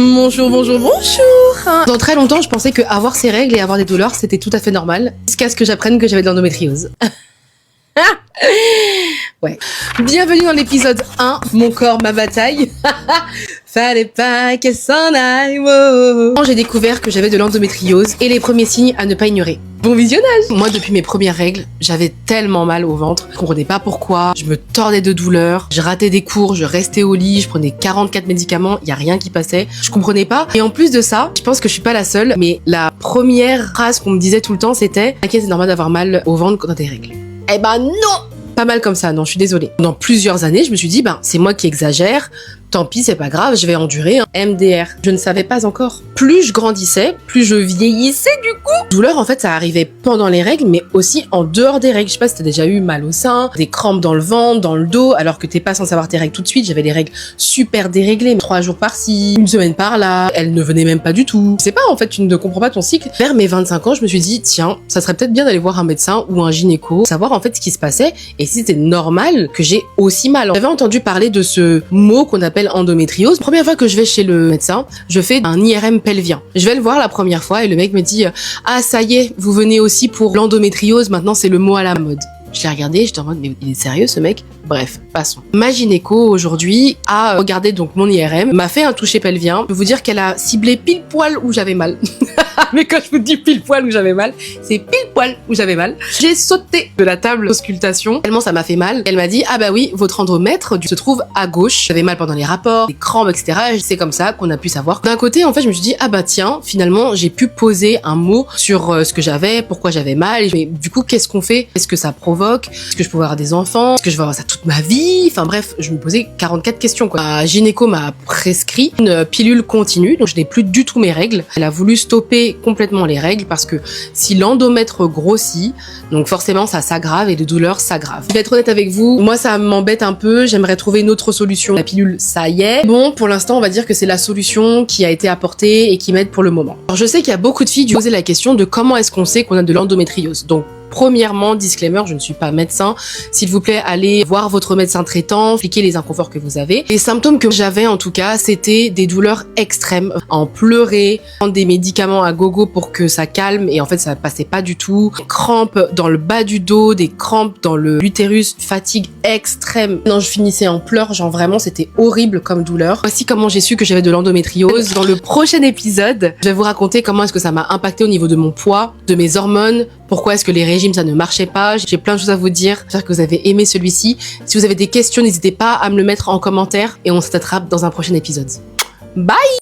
Bonjour, bonjour, bonjour. Dans très longtemps, je pensais que avoir ces règles et avoir des douleurs, c'était tout à fait normal. Jusqu'à ce que j'apprenne que j'avais de l'endométriose. Ouais. Bienvenue dans l'épisode 1, Mon corps, ma bataille. Fallait pas qu'elle s'en aille. Wow. J'ai découvert que j'avais de l'endométriose et les premiers signes à ne pas ignorer. Bon visionnage. Moi, depuis mes premières règles, j'avais tellement mal au ventre. Je comprenais pas pourquoi. Je me tordais de douleur. Je ratais des cours, je restais au lit, je prenais 44 médicaments, il y a rien qui passait. Je comprenais pas. Et en plus de ça, je pense que je suis pas la seule, mais la première phrase qu'on me disait tout le temps, c'était « T'inquiète, c'est normal d'avoir mal au ventre quand t'as tes règles. » Eh ben non! Pas mal comme ça, non, je suis désolée. Dans plusieurs années, je me suis dit, c'est moi qui exagère, tant pis, c'est pas grave, je vais endurer un MDR. Je ne savais pas encore. Plus je grandissais, plus je vieillissais du coup. Douleur, en fait, ça arrivait pendant les règles, mais aussi en dehors des règles. Je sais pas si t'as déjà eu mal au sein, des crampes dans le ventre, dans le dos, alors que t'es pas censé avoir tes règles tout de suite. J'avais les règles super déréglées, 3 jours par-ci, 1 semaine par-là. Elles ne venaient même pas du tout. C'est pas, en fait, tu ne comprends pas ton cycle. Vers mes 25 ans, je me suis dit, tiens, ça serait peut-être bien d'aller voir un médecin ou un gynéco, savoir en fait ce qui se passait et si c'était normal que j'ai aussi mal. J'avais entendu parler de ce mot qu'on appelle endométriose. Première fois que je vais chez le médecin, je fais un IRM pelvien. Je vais le voir la première fois et le mec me dit « Ah, ça y est, vous venez aussi pour l'endométriose, maintenant c'est le mot à la mode. » Je l'ai regardé, j'étais en mode, mais il est sérieux ce mec? Bref, passons. Ma gynéco aujourd'hui a regardé donc mon IRM, m'a fait un toucher pelvien. Je peux vous dire qu'elle a ciblé pile poil où j'avais mal. Mais quand je vous dis pile poil où j'avais mal, c'est pile poil où j'avais mal. J'ai sauté de la table d'auscultation, tellement ça m'a fait mal. Elle m'a dit, ah bah oui, votre endomètre se trouve à gauche. J'avais mal pendant les rapports, les crampes, etc. Et c'est comme ça qu'on a pu savoir. D'un côté, en fait, je me suis dit, ah bah tiens, finalement, j'ai pu poser un mot sur ce que j'avais, pourquoi j'avais mal. Mais du coup, qu'est-ce qu'on fait? Est-ce que ça provoque? Est-ce que je pouvais avoir des enfants? Est-ce que je vais avoir ça toute ma vie? Enfin bref, je me posais 44 questions, quoi. Ma gynéco m'a prescrit une pilule continue, donc je n'ai plus du tout mes règles. Elle a voulu stopper complètement les règles parce que si l'endomètre grossit, donc forcément ça s'aggrave et les douleurs s'aggravent. Je vais être honnête avec vous, moi ça m'embête un peu, j'aimerais trouver une autre solution. La pilule, ça y est. Bon, pour l'instant, on va dire que c'est la solution qui a été apportée et qui m'aide pour le moment. Alors je sais qu'il y a beaucoup de filles qui posaient la question de comment est-ce qu'on sait qu'on a de l'endométriose. Donc premièrement, disclaimer, je ne suis pas médecin. S'il vous plaît, allez voir votre médecin traitant, expliquez les inconforts que vous avez. Les symptômes que j'avais, en tout cas, c'était des douleurs extrêmes, en pleurer, prendre des médicaments à gogo pour que ça calme, et en fait, ça passait pas du tout. Des crampes dans le bas du dos, des crampes dans l'utérus, fatigue extrême. Non, je finissais en pleurs, genre vraiment, c'était horrible comme douleur. Voici comment j'ai su que j'avais de l'endométriose. Dans le prochain épisode, je vais vous raconter comment est-ce que ça m'a impacté au niveau de mon poids, de mes hormones, pourquoi est-ce que les régimes ça ne marchait pas. J'ai plein de choses à vous dire. J'espère que vous avez aimé celui-ci. Si vous avez des questions, n'hésitez pas à me le mettre en commentaire et on se rattrape dans un prochain épisode. Bye!